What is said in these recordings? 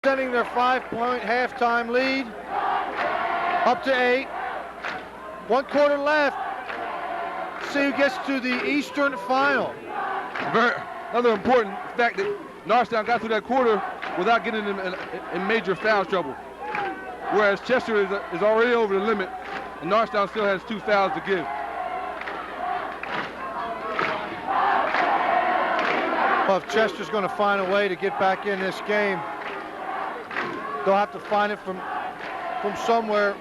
Extending their 5-point halftime lead up to 8. 1 quarter left. See who gets to the Eastern Final. Another important fact that Norristown got through that quarter without getting in major foul trouble. Whereas Chester is already over the limit, and Norristown still has 2 fouls to give. Well, if Chester's going to find a way to get back in this game, they'll have to find it from somewhere,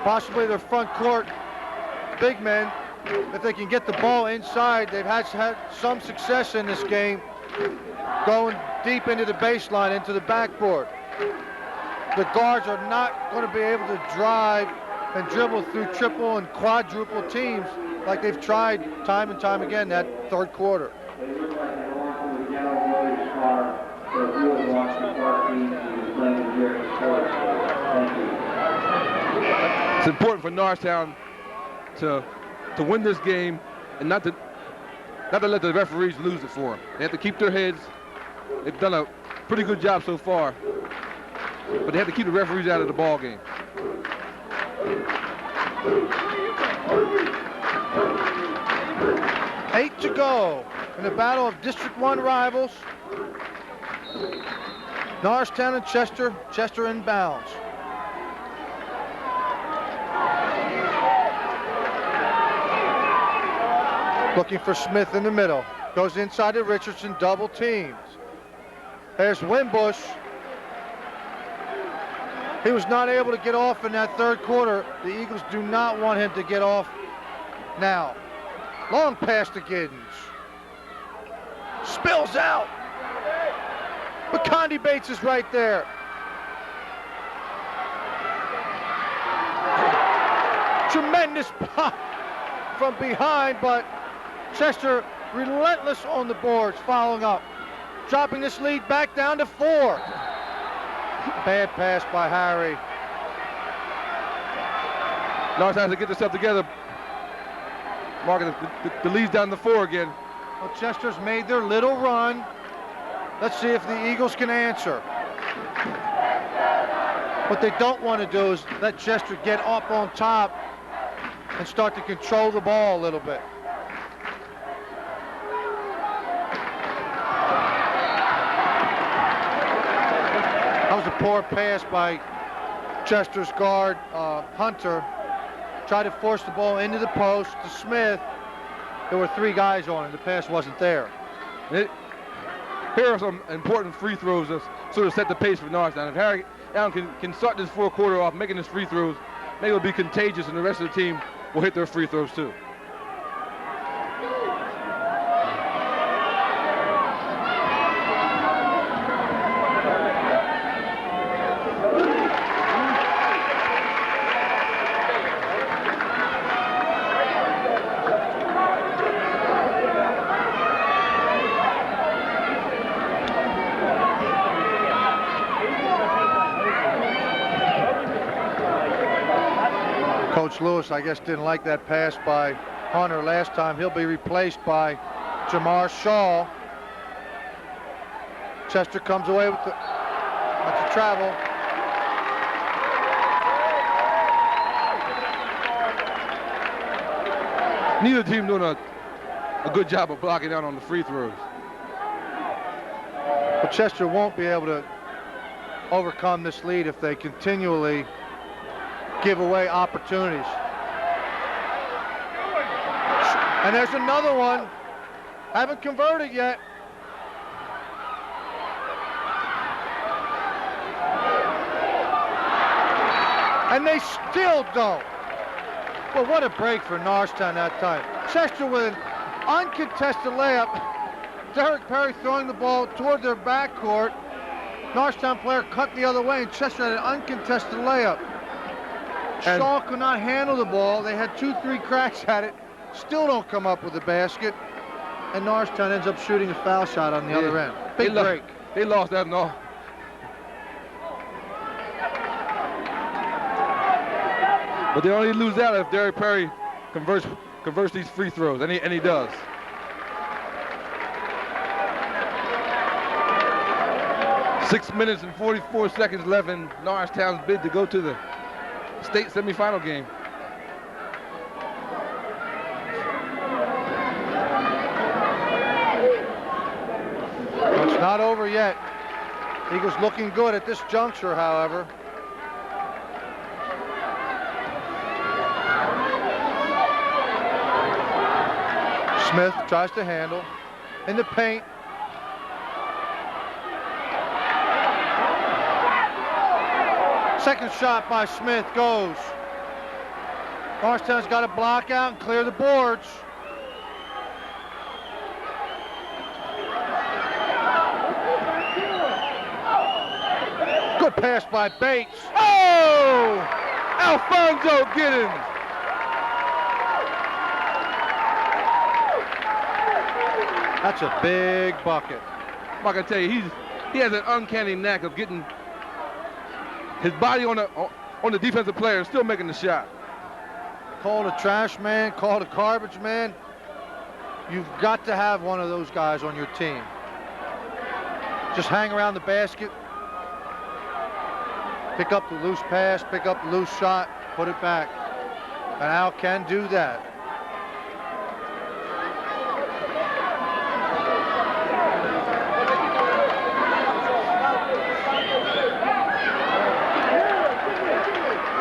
possibly their front court big men. If they can get the ball inside, they've had some success in this game going deep into the baseline, into the backboard. The guards are not going to be able to drive and dribble through triple and quadruple teams like they've tried time and time again that third quarter. It's important for Norristown to win this game and not to let the referees lose it for them. They have to keep their heads. They've done a pretty good job so far, but they have to keep the referees out of the ball game. Eight to go in the battle of District 1 rivals. Norristown and Chester. Chester inbounds. Looking for Smith in the middle. Goes inside to Richardson, double teams. There's Wimbush. He was not able to get off in that third quarter. The Eagles do not want him to get off now. Long pass to Giddens. Spills out. But Condi Bates is right there. Tremendous block from behind, but Chester relentless on the boards, following up. Dropping this lead back down to 4. Bad pass by Harry. Norristown has to get themselves together. Marking the lead's down to 4 again. Well, Chester's made their little run. Let's see if the Eagles can answer. What they don't want to do is let Chester get up on top and start to control the ball a little bit. That was a poor pass by Chester's guard, Hunter. Tried to force the ball into the post to Smith. There were 3 guys on it. The pass wasn't there. Here are some important free throws that sort of set the pace for Norristown. If Harry Allen can start this fourth quarter off making his free throws, maybe it'll be contagious and the rest of the team will hit their free throws too. Coach Lewis, I guess, didn't like that pass by Hunter last time. He'll be replaced by Jamar Shaw. Chester comes away with that's a travel. Neither team doing a good job of blocking out on the free throws. But Chester won't be able to overcome this lead if they continually give away opportunities. And there's another one. Haven't converted yet. And they still don't. Well, what a break for Norristown that time. Chester with an uncontested layup. Derek Perry throwing the ball toward their backcourt. Norristown player cut the other way, and Chester had an uncontested layup. Shaw could not handle the ball. They had 2-3 cracks at it. Still don't come up with the basket. And Norristown ends up shooting a foul shot on the other end. Big break. They lost that and all. But they only lose that if Derek Perry converts these free throws, and he does. 6 minutes and 44 seconds left in Norristown's bid to go to the state semifinal game. It's not over yet. Eagles looking good at this juncture, however. Smith tries to handle in the paint. Second shot by Smith goes. Norristown's got to block out and clear the boards. Good pass by Bates. Oh! Alfonso Giddens. That's a big bucket. I can tell you, he has an uncanny knack of getting his body on the defensive player and still making the shot. Called a trash man, called a garbage man. You've got to have one of those guys on your team. Just hang around the basket, pick up the loose pass, pick up the loose shot, put it back. And Al can do that.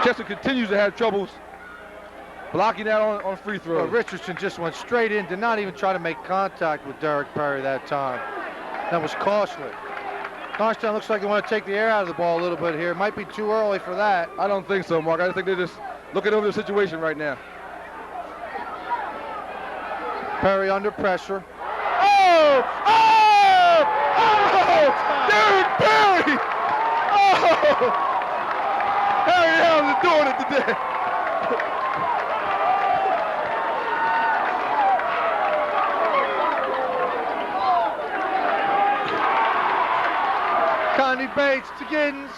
Chester continues to have troubles blocking out on free throws. Well, Richardson just went straight in, did not even try to make contact with Derek Perry that time. That was costly. Norristown looks like they want to take the air out of the ball a little bit here. It might be too early for that. I don't think so, Mark. I think they're just looking over the situation right now. Perry under pressure. Oh! Oh! Oh! Derek Perry! Oh! Harry Allen is doing it today. Connie Bates to Giddens.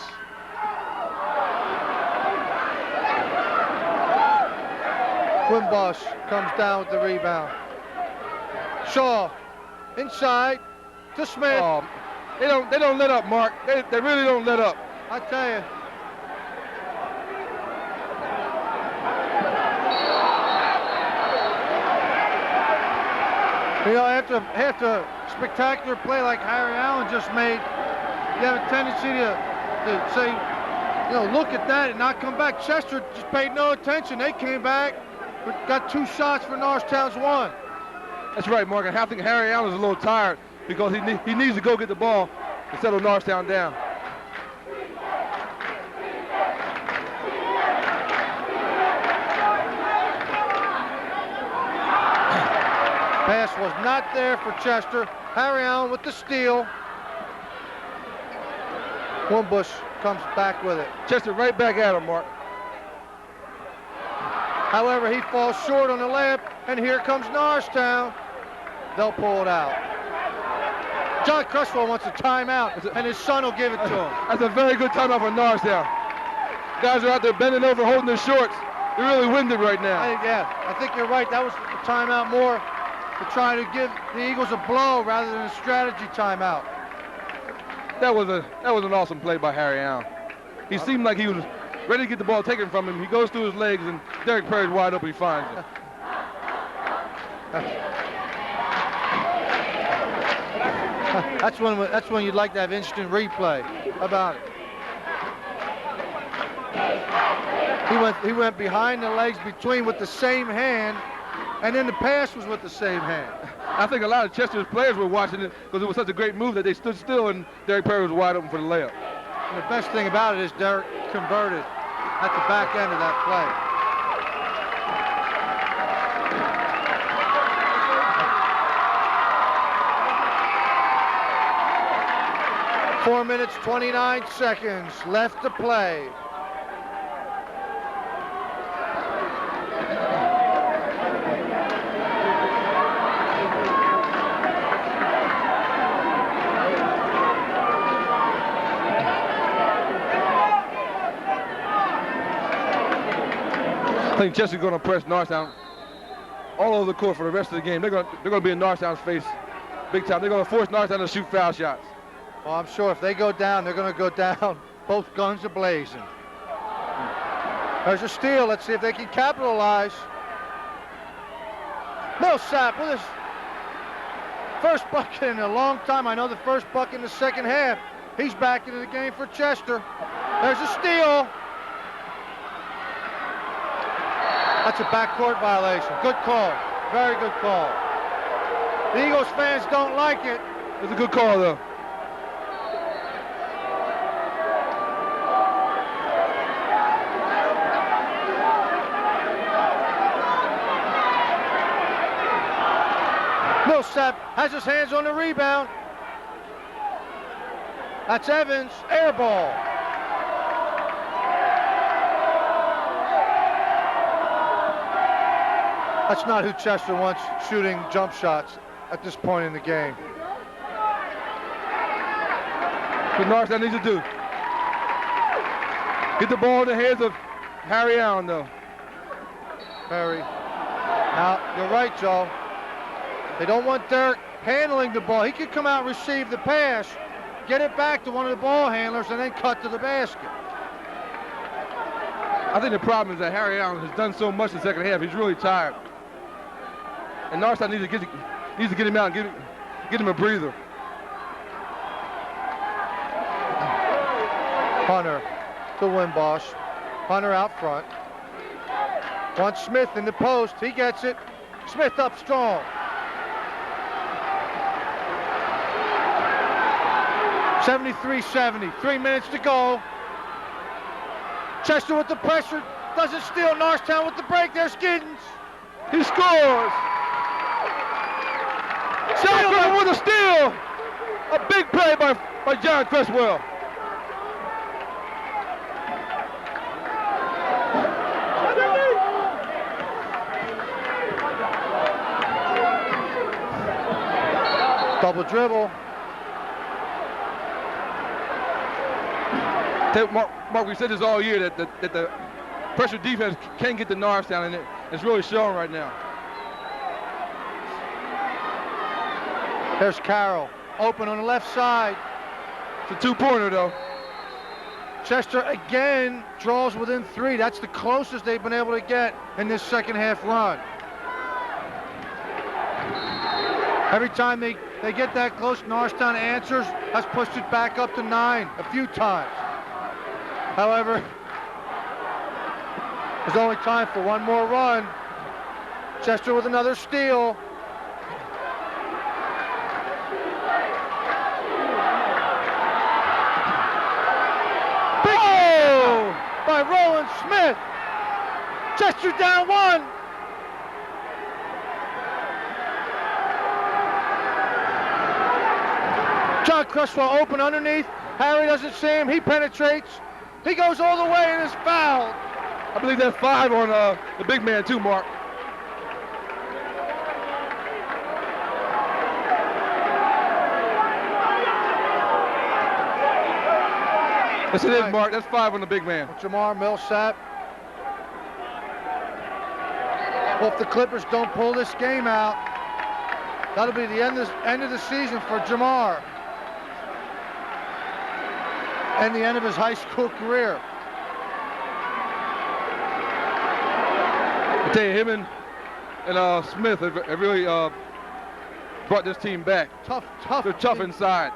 Wimbush comes down with the rebound. Shaw inside to Smith. Oh, they don't let up, Mark. They really don't let up. I tell you. You know, after a spectacular play like Harry Allen just made, you have a tendency to say, you know, look at that and not come back. Chester just paid no attention. They came back, but got 2 shots for Norristown's 1. That's right, Mark. I think Harry Allen's a little tired because he needs to go get the ball and settle Norristown down. Pass was not there for Chester. Harry Allen with the steal. Wimbush comes back with it. Chester right back at him, Mark. However, he falls short on the layup, and here comes Norristown. They'll pull it out. John Cresswell wants a timeout, and his son will give it to him. That's a very good timeout for Norristown. Guys are out there bending over, holding their shorts. They're really winded right now. I think you're right. That was a timeout more to try to give the Eagles a blow rather than a strategy timeout. That was an awesome play by Harry Allen. He seemed like he was ready to get the ball taken from him. He goes through his legs, and Derek Perry's wide open. He finds it. That's when you'd like to have instant replay. How about it? He went behind the legs between with the same hand, and then the pass was with the same hand. I think a lot of Chester's players were watching it because it was such a great move that they stood still, and Derek Perry was wide open for the layup. And the best thing about it is Derek converted at the back end of that play. 4 minutes, 29 seconds left to play. I think Chester's going to press Norristown all over the court for the rest of the game. They're going to be in Norristown's face big time. They're going to force Norristown to shoot foul shots. Well, I'm sure if they go down, they're going to go down both guns ablazing. There's a steal. Let's see if they can capitalize. Millsap with his first bucket in a long time. I know the first bucket in the second half. He's back into the game for Chester. There's a steal. That's a backcourt violation. Good call. Very good call. The Eagles fans don't like it. It's a good call, though. Millsap has his hands on the rebound. That's Evans, air ball. That's not who Chester wants shooting jump shots at this point in the game. What Norristown needs to do. Get the ball in the hands of Harry Allen, though. Harry. Now, you're right, Joe. They don't want Derek handling the ball. He could come out, receive the pass, get it back to one of the ball handlers, and then cut to the basket. I think the problem is that Harry Allen has done so much in the second half. He's really tired. And Norristown needs to get him out and get him a breather. Hunter to Wimbosh. Hunter out front. Wants Smith in the post. He gets it. Smith up strong. .73-70. 3 minutes to go. Chester with the pressure. Doesn't steal. Norristown with the break. There's Giddens. He scores. Shotgun with a steal. A big play by John Cresswell. Double dribble. Mark, we said this all year that the pressure defense can get to Norristown, and it's really showing right now. There's Carroll, open on the left side. It's a two-pointer, though. Chester again draws within 3. That's the closest they've been able to get in this second half run. Every time they get that close, Norristown answers, has pushed it back up to 9 a few times. However, there's only time for one more run. Chester with another steal. Big by Roland Smith. Chester down 1. John Cresswell open underneath. Harry doesn't see him. He penetrates. He goes all the way and is fouled. I believe that's 5 on the big man too, Mark. Yes, it is, Mark. That's 5 on the big man. Jamar Millsap. Well, if the Clippers don't pull this game out, that'll be the end of the season for Jamar. And the end of his high school career. I tell you, him and Smith have really brought this team back. Tough. They're tough inside.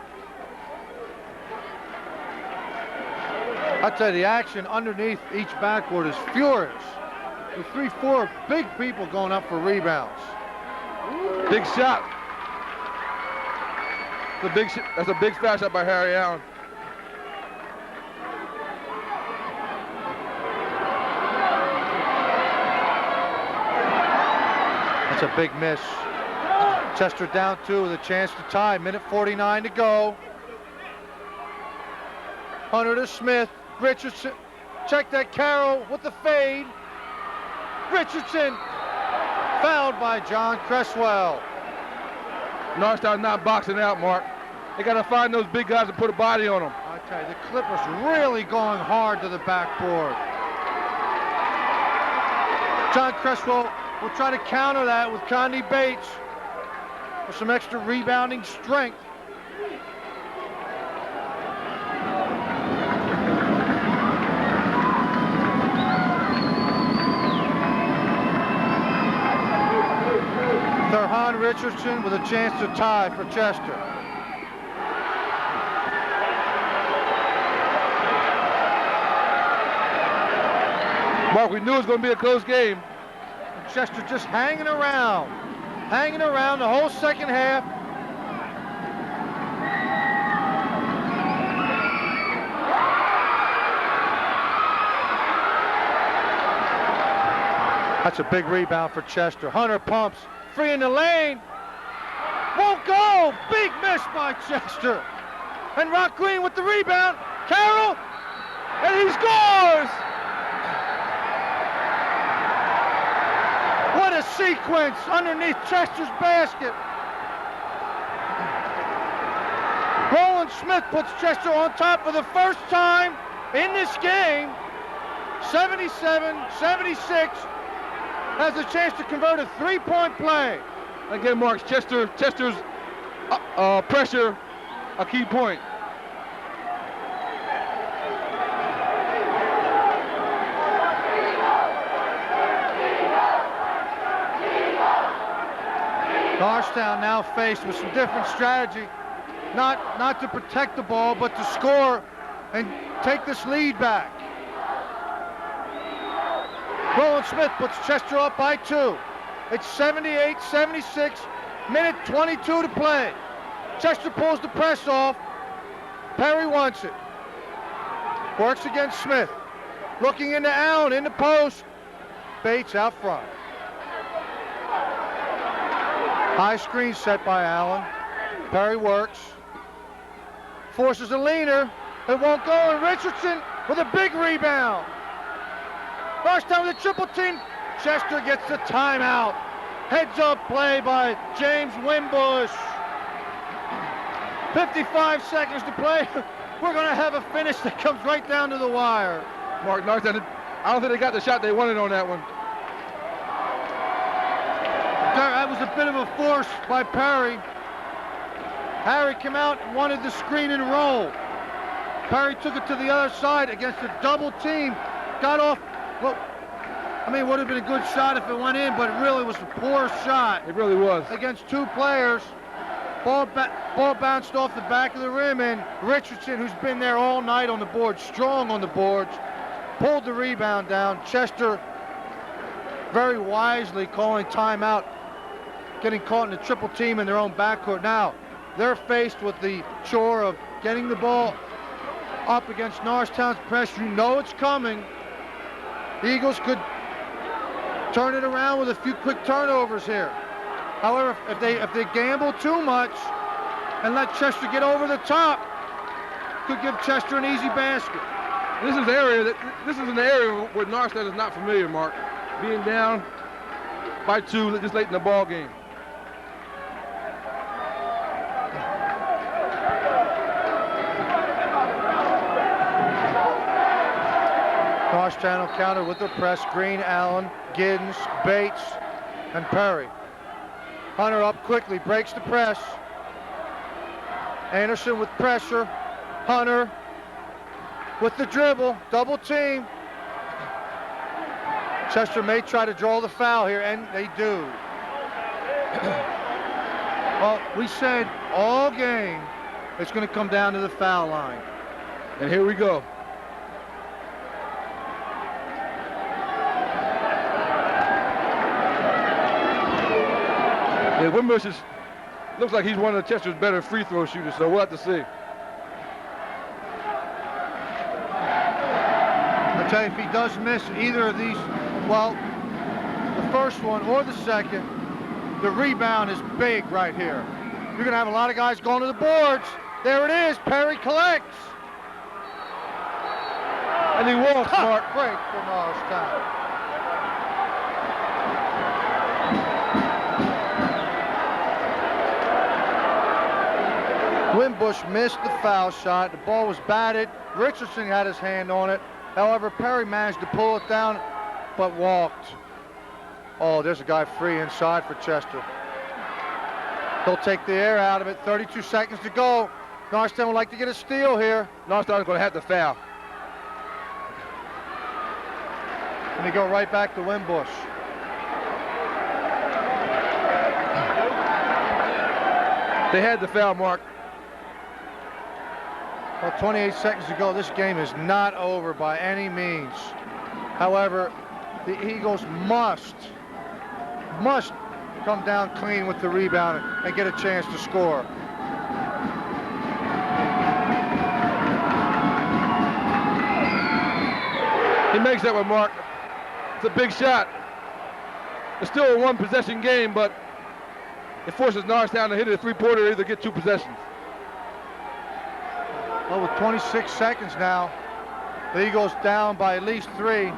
I tell you, the action underneath each backboard is furious. With 3-4 big people going up for rebounds. Big shot. That's a big foul shot by Harry Allen. That's a big miss. Chester down 2 with a chance to tie. Minute 49 to go. Hunter to Smith. Richardson. Check that. Carroll with the fade. Richardson. Fouled by John Cresswell. Norristown not boxing out, Mark. They got to find those big guys and put a body on them. I tell you, the Clippers really going hard to the backboard. John Cresswell will try to counter that with Condi Bates for some extra rebounding strength. Richardson with a chance to tie for Chester. Mark, we knew it was going to be a close game. Chester just hanging around the whole second half. That's a big rebound for Chester. Hunter pumps, free in the lane. Won't go. Big miss by Chester. And Rock Green with the rebound. Carroll, and he scores. What a sequence underneath Chester's basket. Roland Smith puts Chester on top for the first time in this game. 77-76. Has a chance to convert a three-point play. Again, Mark, Chester's pressure, a key point. Norristown now faced with some different strategy, not to protect the ball, but to score and take this lead back. Roland Smith puts Chester up by 2. It's 78-76, minute 22 to play. Chester pulls the press off. Perry wants it. Works against Smith. Looking into Allen in the post. Bates out front. High screen set by Allen. Perry works. Forces a leaner. It won't go, and Richardson with a big rebound. Norristown with a triple team. Chester gets the timeout. Heads up play by James Wimbush. 55 seconds to play. We're going to have a finish that comes right down to the wire. Mark, Norristown, I don't think they got the shot they wanted on that one. That was a bit of a force by Perry. Harry came out and wanted the screen and roll. Perry took it to the other side against a double team. Got off. Well, I mean, it would have been a good shot if it went in, but it really was a poor shot. It really was. Against two players. Ball bounced off the back of the rim, and Richardson, who's been there all night on the board, strong on the boards, pulled the rebound down. Chester very wisely calling timeout, getting caught in the triple team in their own backcourt. Now, they're faced with the chore of getting the ball up against Norristown's pressure. You know it's coming. The Eagles could turn it around with a few quick turnovers here. However, if they gamble too much and let Chester get over the top, could give Chester an easy basket. This is an area where Norristown is not familiar, Mark. Being down by 2 this late in the ball game. Norristown will counter with the press. Green, Allen, Giddens, Bates, and Perry. Hunter up quickly, breaks the press. Anderson with pressure. Hunter with the dribble, double team. Chester may try to draw the foul here, and they do. Well, we said all game it's going to come down to the foul line. And here we go. Yeah, Wimbush looks like he's one of Chester's better free throw shooters, so we'll have to see. I'll tell you, if he does miss either of these, well, the first one or the second, the rebound is big right here. You're going to have a lot of guys going to the boards. There it is. Perry collects. And he walks, Mark. Break for Norristown. Wimbush missed the foul shot. The ball was batted. Richardson had his hand on it. However, Perry managed to pull it down, but walked. Oh, there's a guy free inside for Chester. He'll take the air out of it. 32 seconds to go. Norristown would like to get a steal here. Norristown is going to have to foul. And they go right back to Wimbush. They had the foul, Mark. Well, 28 seconds to go. This game is not over by any means. However, the Eagles must come down clean with the rebound and get a chance to score. He makes that one, Mark. It's a big shot. It's still a one-possession game, but it forces Norristown to hit it a three-pointer or either get 2 possessions. Well, with 26 seconds now, the Eagles down by at least 3.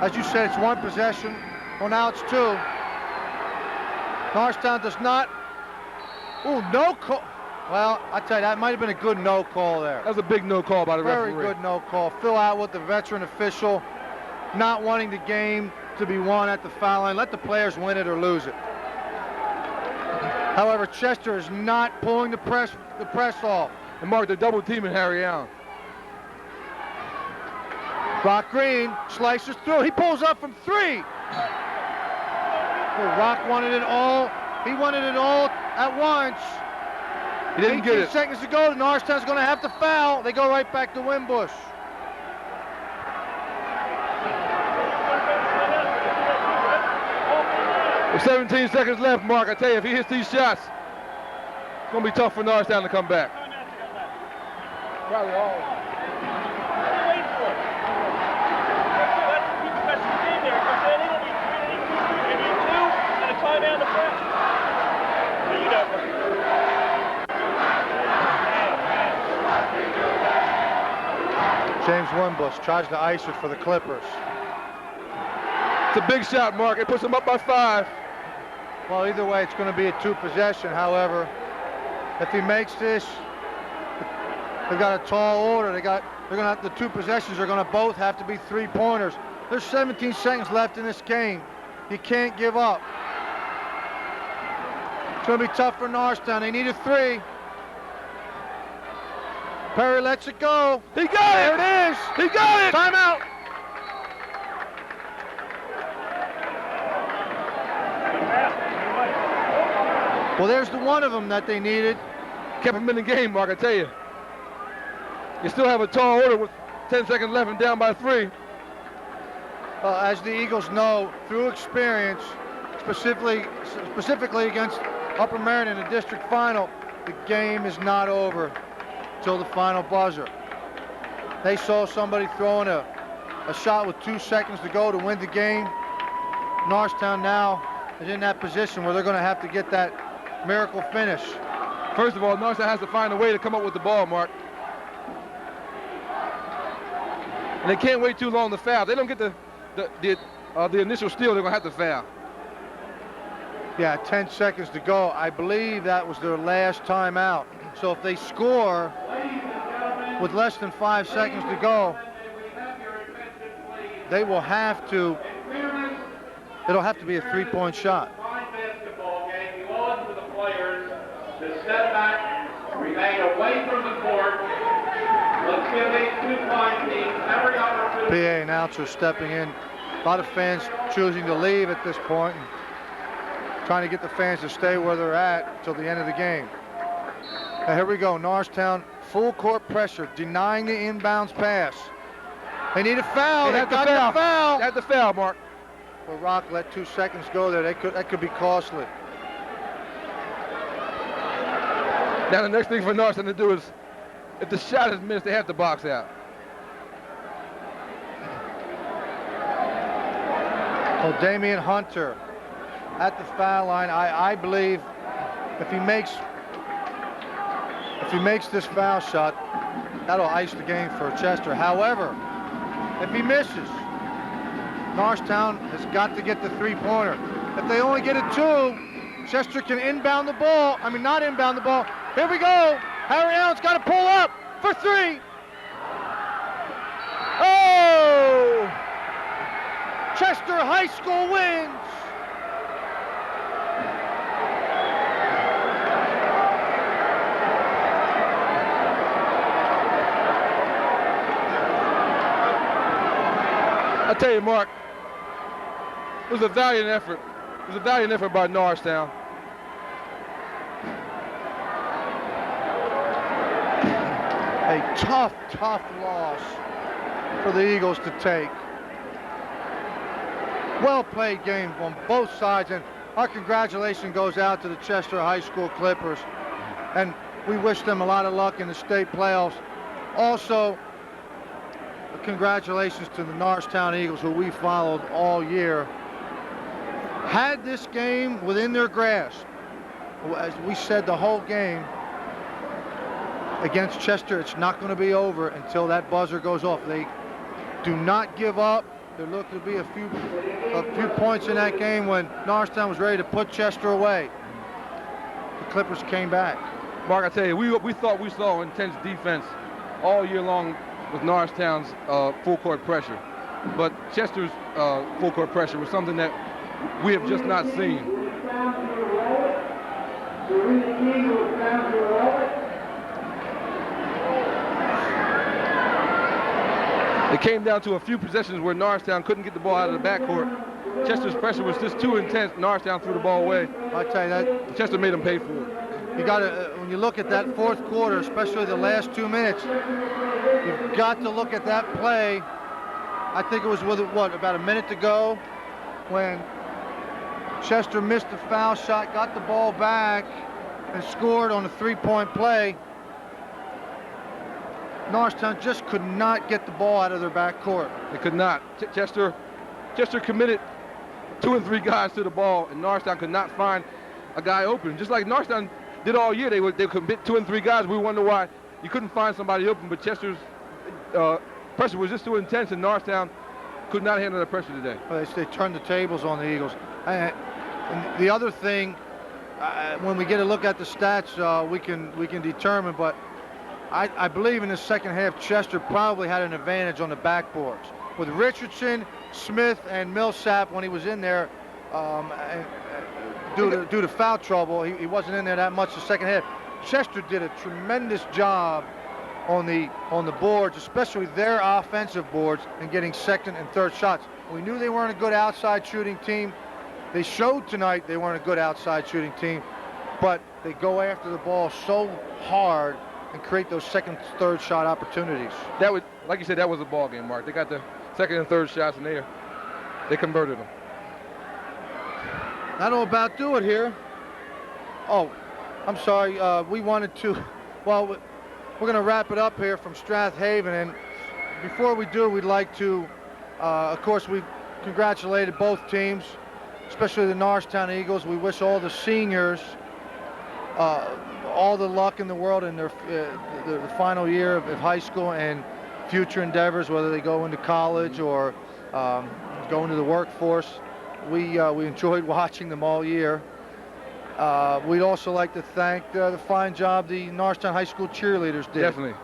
As you said, it's 1 possession. Well, now it's 2. Norristown does not. Ooh, no call. Well, I tell you, that might have been a good no call there. That was a big no call by the referee. Very good no call. Phil Atwood, the veteran official, not wanting the game to be won at the foul line. Let the players win it or lose it. However, Chester is not pulling the press off. And Mark, they're double teaming Harry Allen. Rock Green slices through. He pulls up from 3. Well, Rock wanted it all. He wanted it all at once. He didn't get it. 18 seconds to go. Norristown's going to have to foul. They go right back to Wimbush. With 17 seconds left, Mark, I tell you, if he hits these shots, it's going to be tough for Norristown to come back. Probably all of them. James Wimbush tries to ice it for the Clippers. It's a big shot, Mark. It puts them up by 5. Well, either way, it's going to be a 2 possession. However, if he makes this, they've got a tall order. They're going to have, the 2 possessions are going to both have to be 3-pointers. There's 17 seconds left in this game. You can't give up. It's going to be tough for Norristown. They need a 3. Perry lets it go. He got There it! it is. He got it! Timeout. Well, there's the one of them that they needed. Kept him in the game, Mark, I tell you. You still have a tall order with 10 seconds left and down by 3. As the Eagles know, through experience, specifically against Upper Merion in the district final, the game is not over till the final buzzer. They saw somebody throwing a shot with 2 seconds to go to win the game. Norristown now is in that position where they're going to have to get that miracle finish. First of all, Norristown has to find a way to come up with the ball, Mark. And they can't wait too long to foul. If they don't get the initial steal, they're going to have to foul. Yeah, 10 seconds to go. I believe that was their last timeout. So if they score with less than 5 seconds to go, they will have to, it'll have to be a 3-point shot. Basketball game, you owe it to the players to step back, remain away from the court. Let's give these 2 fine teams every opportunity. PA announcer stepping in. A lot of fans choosing to leave at this point, and trying to get the fans to stay where they're at till the end of the game. Now here we go. Norristown full court pressure, denying the inbounds pass. They need a foul. They got the foul. They had the foul, Mark. Well, Rock let 2 seconds go there. That could be costly. Now the next thing for Norristown to do is, if the shot is missed, they have to box out. Well, Damian Hunter at the foul line. I believe if he makes this foul shot, that'll ice the game for Chester. However, if he misses, Norristown has got to get the 3-pointer. If they only get a 2, Chester can inbound the ball. I mean, not inbound the ball. Here we go. Harry Allen's got to pull up for 3. Oh! Chester High School wins. I tell you, Mark, it was a valiant effort. It was a valiant effort by Norristown. A tough loss for the Eagles to take. Well played game on both sides, and our congratulations goes out to the Chester High School Clippers, and we wish them a lot of luck in the state playoffs. Also, congratulations to the Norristown Eagles, who we followed all year. Had this game within their grasp, as we said the whole game, against Chester, it's not going to be over until that buzzer goes off. They do not give up. There looked to be a few points in that game when Norristown was ready to put Chester away. The Clippers came back. Mark, I tell you, we thought we saw intense defense all year long with Norristown's full court pressure, but Chester's full court pressure was something that we have just not seen. It came down to a few possessions where Norristown couldn't get the ball out of the backcourt. Chester's pressure was just too intense. Norristown threw the ball away. I tell you that Chester made them pay for it. you got to, when you look at that fourth quarter, especially the last 2 minutes, you've got to look at that play. I think it was with about a minute to go when Chester missed the foul shot, got the ball back, and scored on a three-point play. Norristown just could not get the ball out of their backcourt. They could not. Chester committed 2 and 3 guys to the ball, and Norristown could not find a guy open. Just like Norristown did all year, they commit 2 and 3 guys. We wonder why you couldn't find somebody open, but Chester's pressure was just too intense, and Norristown could not handle the pressure today. Well, they turned the tables on the Eagles. And the other thing, when we get a look at the stats, we can determine, but I believe in the second half, Chester probably had an advantage on the backboards. With Richardson, Smith, and Millsap, when he was in there, due to foul trouble, he wasn't in there that much the second half. Chester did a tremendous job on the boards, especially their offensive boards, and getting second and third shots. We knew they weren't a good outside shooting team. They showed tonight they weren't a good outside shooting team, but they go after the ball so hard and create those second, third shot opportunities. That was, like you said, that was a ball game, Mark. They got the second and third shots, and they converted them. That'll about do it here. Oh, I'm sorry. We wanted to. Well, we're going to wrap it up here from Strath Haven, and before we do, we'd like to. Of course, we've congratulated both teams, especially the Norristown Eagles. We wish all the seniors all the luck in the world in their the final year of high school and future endeavors, whether they go into college or go into the workforce. We enjoyed watching them all year. We'd also like to thank the fine job the Norristown High School cheerleaders did. Definitely.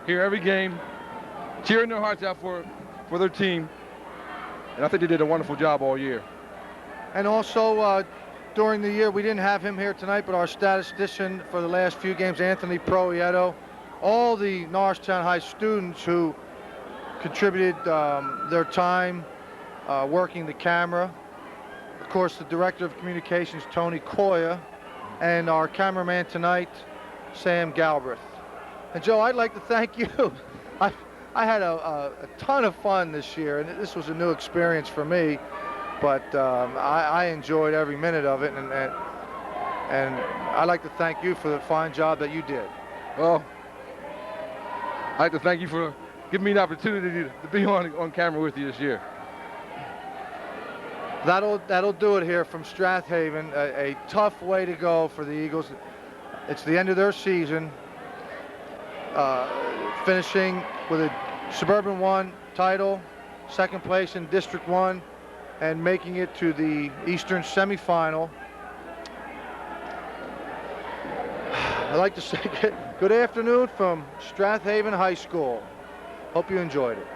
Here every game, cheering their hearts out for their team. And I think they did a wonderful job all year. And also, during the year, we didn't have him here tonight, but our statistician for the last few games, Anthony Proieto, all the Norristown High students who contributed their time working the camera. Of course, the Director of Communications, Tony Coya, and our cameraman tonight, Sam Galbraith. And Joe, I'd like to thank you. I had a ton of fun this year, and this was a new experience for me. But I enjoyed every minute of it, and I'd like to thank you for the fine job that you did. Well, I'd like to thank you for giving me an opportunity to be on camera with you this year. That'll do it here from Strath Haven. A tough way to go for the Eagles. It's the end of their season, finishing with a Suburban 1 title, second place in District 1, and making it to the Eastern semifinal. I'd like to say good afternoon from Strath Haven High School. Hope you enjoyed it.